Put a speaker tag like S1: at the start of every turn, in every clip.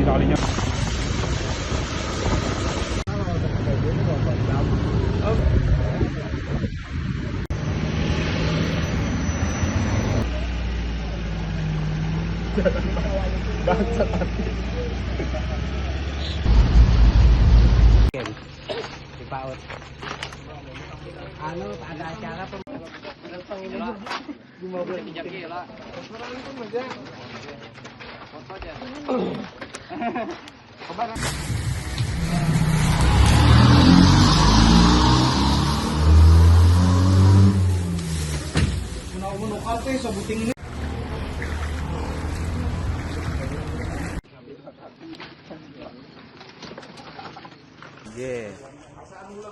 S1: ini talinya.
S2: Di PAUD. Anu ada acara di mobil dijaki lah. Sekarang itu aja. Foto aja. Kabar. Mun kafe sebuting ini.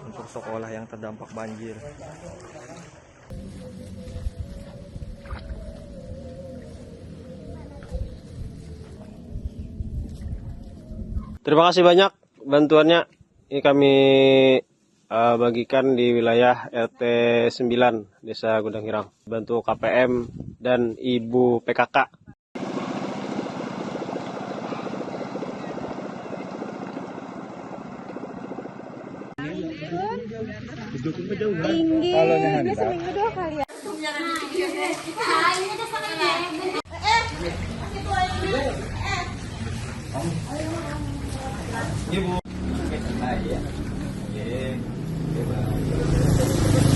S3: Untuk sekolah yang terdampak banjir.
S4: Terima kasih banyak bantuannya. Ini kami bagikan di wilayah RT 9 Desa Gudang Hirang. Bantu KPM dan Ibu PKK.
S5: Tinggi, dia seminggu 2 kali ya.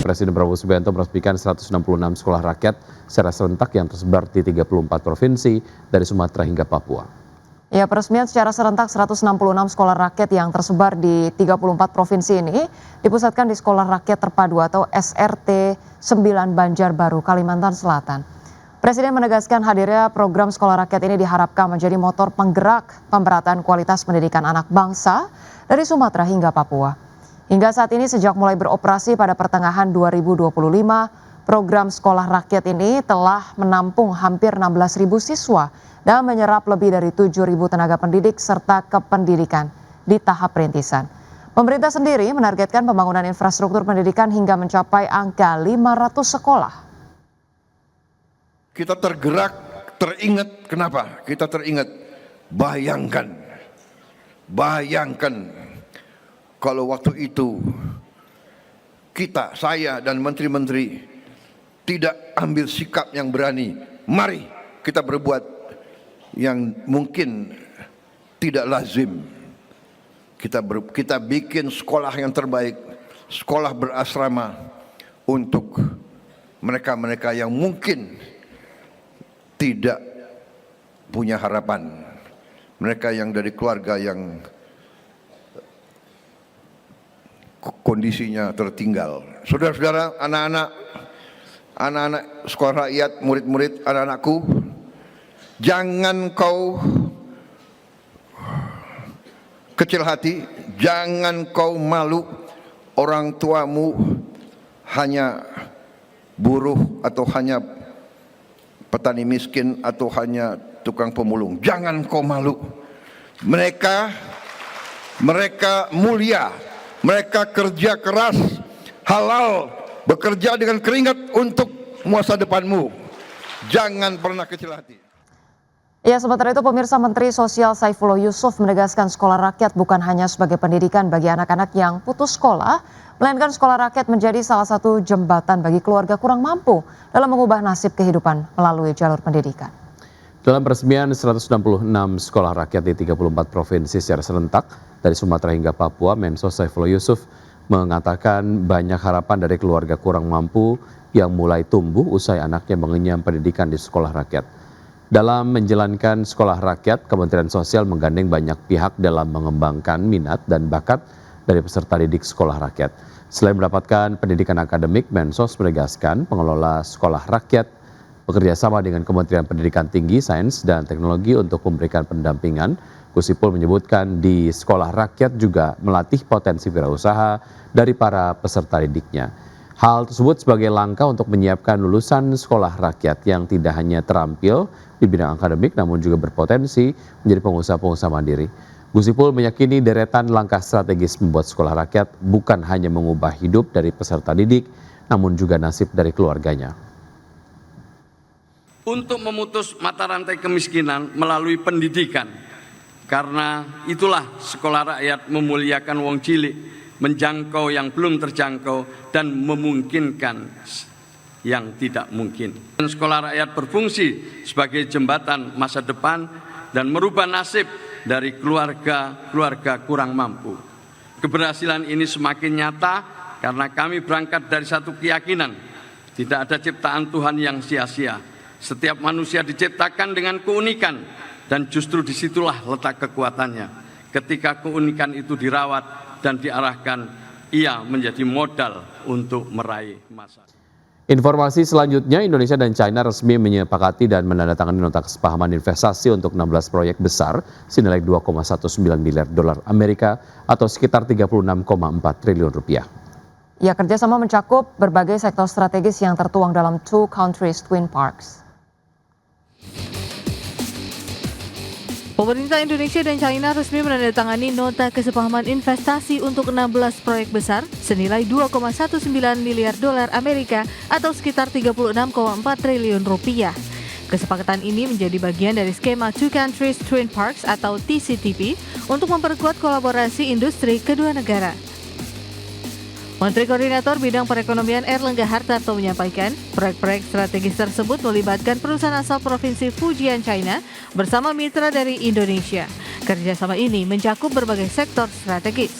S6: Presiden Prabowo Subianto meresmikan 166 sekolah rakyat secara serentak yang tersebar di 34 provinsi dari Sumatera hingga Papua.
S7: Ya, peresmian secara serentak 166 sekolah rakyat yang tersebar di 34 provinsi ini dipusatkan di Sekolah Rakyat Terpadu atau SRT 9 Banjarbaru, Kalimantan Selatan. Presiden menegaskan hadirnya program sekolah rakyat ini diharapkan menjadi motor penggerak pemerataan kualitas pendidikan anak bangsa dari Sumatera hingga Papua. Hingga saat ini sejak mulai beroperasi pada pertengahan 2025, program sekolah rakyat ini telah menampung hampir 16.000 siswa dan menyerap lebih dari 7.000 tenaga pendidik serta kependidikan di tahap perintisan. Pemerintah sendiri menargetkan pembangunan infrastruktur pendidikan hingga mencapai angka 500 sekolah.
S8: Kita tergerak, teringat, kenapa? Kita teringat, bayangkan kalau waktu itu kita, saya dan menteri-menteri tidak ambil sikap yang berani. Mari kita berbuat yang mungkin tidak lazim. Kita bikin sekolah yang terbaik, sekolah berasrama untuk mereka-mereka yang mungkin tidak punya harapan. Mereka yang dari keluarga yang kondisinya tertinggal. Saudara-saudara, anak-anak sekolah rakyat, murid-murid, anak-anakku, jangan kau kecil hati, jangan kau malu orang tuamu hanya buruh atau hanya petani miskin atau hanya tukang pemulung. Jangan kau malu. Mereka mulia, mereka kerja keras, halal, bekerja dengan keringat untuk masa depanmu. Jangan pernah kecil hati.
S7: Ya, sementara itu pemirsa, Menteri Sosial Saifullah Yusuf menegaskan sekolah rakyat bukan hanya sebagai pendidikan bagi anak-anak yang putus sekolah, melainkan sekolah rakyat menjadi salah satu jembatan bagi keluarga kurang mampu dalam mengubah nasib kehidupan melalui jalur pendidikan.
S6: Dalam peresmian 166 sekolah rakyat di 34 provinsi secara serentak dari Sumatera hingga Papua, Mensos Saifullah Yusuf mengatakan banyak harapan dari keluarga kurang mampu yang mulai tumbuh usai anaknya mengenyam pendidikan di sekolah rakyat. Dalam menjalankan sekolah rakyat, Kementerian Sosial menggandeng banyak pihak dalam mengembangkan minat dan bakat dari peserta didik sekolah rakyat. Selain mendapatkan pendidikan akademik, Mensos menegaskan pengelola sekolah rakyat bekerja sama dengan Kementerian Pendidikan Tinggi, Sains, dan Teknologi untuk memberikan pendampingan. Gus Ipul menyebutkan di sekolah rakyat juga melatih potensi wirausaha dari para peserta didiknya. Hal tersebut sebagai langkah untuk menyiapkan lulusan sekolah rakyat yang tidak hanya terampil di bidang akademik namun juga berpotensi menjadi pengusaha-pengusaha mandiri. Gus Ipul meyakini deretan langkah strategis membuat sekolah rakyat bukan hanya mengubah hidup dari peserta didik namun juga nasib dari keluarganya.
S9: Untuk memutus mata rantai kemiskinan melalui pendidikan,
S1: Karena itulah sekolah rakyat memuliakan wong cilik, menjangkau yang belum terjangkau dan memungkinkan yang tidak mungkin. Sekolah rakyat berfungsi sebagai jembatan masa depan dan merubah nasib dari keluarga kurang mampu. Keberhasilan ini semakin nyata karena kami berangkat dari satu keyakinan, tidak ada ciptaan Tuhan yang sia-sia. Setiap manusia diciptakan dengan keunikan dan justru disitulah letak kekuatannya. Ketika keunikan itu dirawat dan diarahkan, ia menjadi modal untuk meraih masa.
S6: Informasi selanjutnya, Indonesia dan China resmi menyepakati dan menandatangani nota kesepahaman investasi untuk 16 proyek besar senilai 2,19 miliar dolar Amerika atau sekitar 36,4 triliun rupiah.
S7: Ya, kerjasama mencakup berbagai sektor strategis yang tertuang dalam Two Countries Twin Parks.
S5: Pemerintah Indonesia dan China resmi menandatangani nota kesepahaman investasi untuk 16 proyek besar senilai 2,19 miliar dolar Amerika atau sekitar 36,4 triliun rupiah. Kesepakatan ini menjadi bagian dari skema Two Countries Twin Parks atau TCTP untuk memperkuat kolaborasi industri kedua negara. Menteri Koordinator Bidang Perekonomian Erlangga Hartarto menyampaikan, proyek-proyek strategis tersebut melibatkan perusahaan asal Provinsi Fujian, China bersama mitra dari Indonesia. Kerjasama ini mencakup berbagai sektor strategis.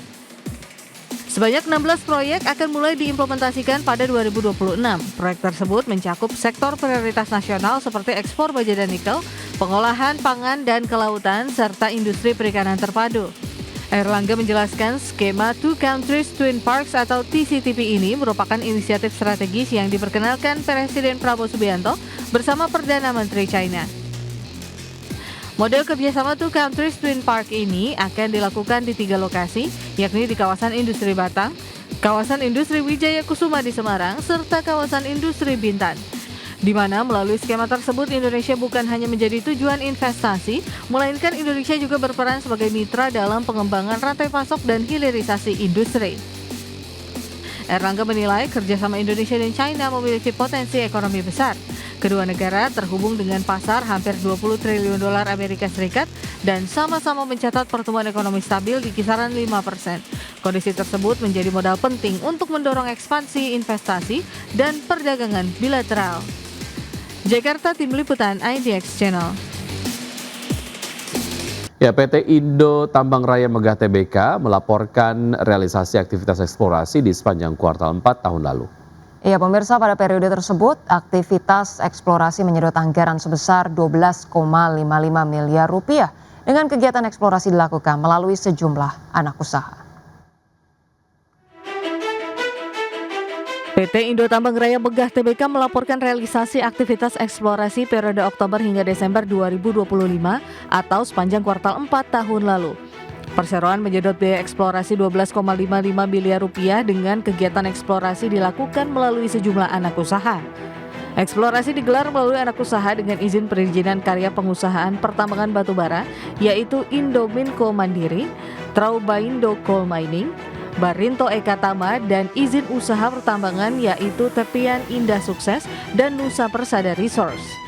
S5: Sebanyak 16 proyek akan mulai diimplementasikan pada 2026. Proyek tersebut mencakup sektor prioritas nasional seperti ekspor baja dan nikel, pengolahan pangan dan kelautan, serta industri perikanan terpadu. Erlangga menjelaskan skema Two Countries Twin Parks atau TCTP ini merupakan inisiatif strategis yang diperkenalkan Presiden Prabowo Subianto bersama Perdana Menteri China. Model kerjasama Two Countries Twin Park ini akan dilakukan di 3 lokasi, yakni di kawasan industri Batang, kawasan industri Wijaya Kusuma di Semarang, serta kawasan industri Bintan. Di mana melalui skema tersebut Indonesia bukan hanya menjadi tujuan investasi, melainkan Indonesia juga berperan sebagai mitra dalam pengembangan rantai pasok dan hilirisasi industri. Erlangga menilai kerjasama Indonesia dan China memiliki potensi ekonomi besar. Kedua negara terhubung dengan pasar hampir 20 triliun dolar Amerika Serikat dan sama-sama mencatat pertumbuhan ekonomi stabil di kisaran 5%. Kondisi tersebut menjadi modal penting untuk mendorong ekspansi investasi dan perdagangan bilateral. Jakarta, Tim Liputan IDX Channel.
S6: Ya, PT Indo Tambang Raya Megah Tbk melaporkan realisasi aktivitas eksplorasi di sepanjang kuartal 4 tahun lalu.
S7: Ya, pemirsa, pada periode tersebut aktivitas eksplorasi menyedot anggaran sebesar 12,55 miliar rupiah dengan kegiatan eksplorasi dilakukan melalui sejumlah anak usaha.
S5: PT Indo Tambang Raya Megah Tbk melaporkan realisasi aktivitas eksplorasi periode Oktober hingga Desember 2025 atau sepanjang kuartal 4 tahun lalu. Perseroan menyedot biaya eksplorasi 12,55 miliar rupiah dengan kegiatan eksplorasi dilakukan melalui sejumlah anak usaha. Eksplorasi digelar melalui anak usaha dengan izin perizinan karya pengusahaan pertambangan batubara, yaitu Indominco Mandiri, Traubaindo Coal Mining, Barinto Ekatama, dan izin usaha pertambangan yaitu Tepian Indah Sukses dan Nusa Persada Resource.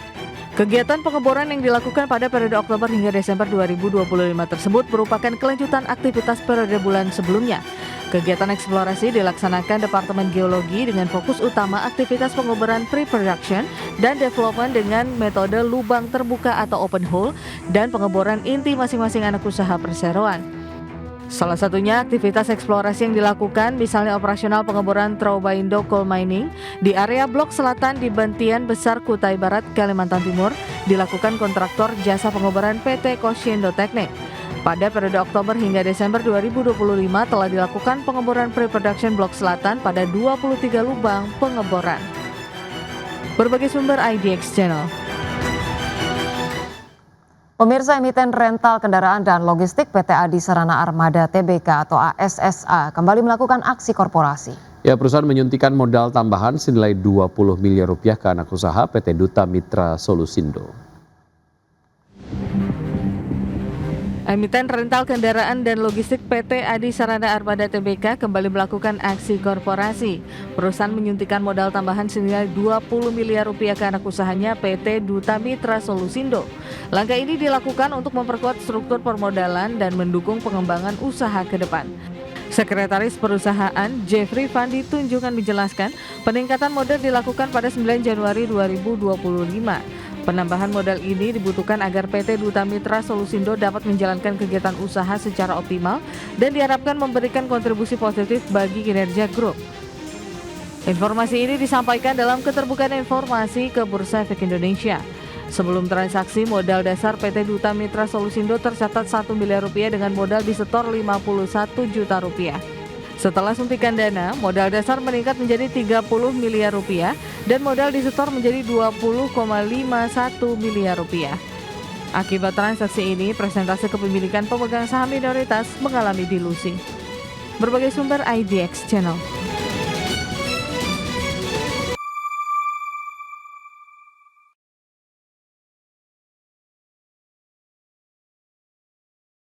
S5: Kegiatan pengeboran yang dilakukan pada periode Oktober hingga Desember 2025 tersebut merupakan kelanjutan aktivitas periode bulan sebelumnya. Kegiatan eksplorasi dilaksanakan Departemen Geologi dengan fokus utama aktivitas pengeboran pre-production dan development dengan metode lubang terbuka atau open hole dan pengeboran inti masing-masing anak usaha perseroan. Salah satunya aktivitas eksplorasi yang dilakukan misalnya operasional pengeboran Traubaindo Coal Mining di area Blok Selatan di Bantian Besar Kutai Barat, Kalimantan Timur dilakukan kontraktor jasa pengeboran PT Cosciendo Teknik. Pada periode Oktober hingga Desember 2025 telah dilakukan pengeboran pre-production Blok Selatan pada 23 lubang pengeboran. Berbagai sumber IDX Channel.
S7: Pemirsa, emiten rental kendaraan dan logistik PT Adi Sarana Armada Tbk atau ASSA kembali melakukan aksi korporasi.
S6: Ya, perusahaan menyuntikkan modal tambahan senilai 20 miliar rupiah ke anak usaha PT Duta Mitra Solusindo.
S5: Emiten rental kendaraan dan logistik PT Adi Sarana Armada Tbk kembali melakukan aksi korporasi. Perusahaan menyuntikkan modal tambahan senilai 20 miliar rupiah ke anak usahanya PT Duta Mitra Solusindo. Langkah ini dilakukan untuk memperkuat struktur permodalan dan mendukung pengembangan usaha ke depan. Sekretaris Perusahaan Jeffrey Fandi Tunjungan menjelaskan, peningkatan modal dilakukan pada 9 Januari 2025. Penambahan modal ini dibutuhkan agar PT Duta Mitra Solusindo dapat menjalankan kegiatan usaha secara optimal dan diharapkan memberikan kontribusi positif bagi kinerja grup. Informasi ini disampaikan dalam keterbukaan informasi ke Bursa Efek Indonesia. Sebelum transaksi, modal dasar PT Duta Mitra Solusindo tercatat 1 miliar rupiah dengan modal disetor 51 juta rupiah. Setelah suntikan dana, modal dasar meningkat menjadi 30 miliar rupiah dan modal disetor menjadi 20,51 miliar rupiah. Akibat transaksi ini, persentase kepemilikan pemegang saham minoritas mengalami dilusi. Berbagai sumber IDX Channel.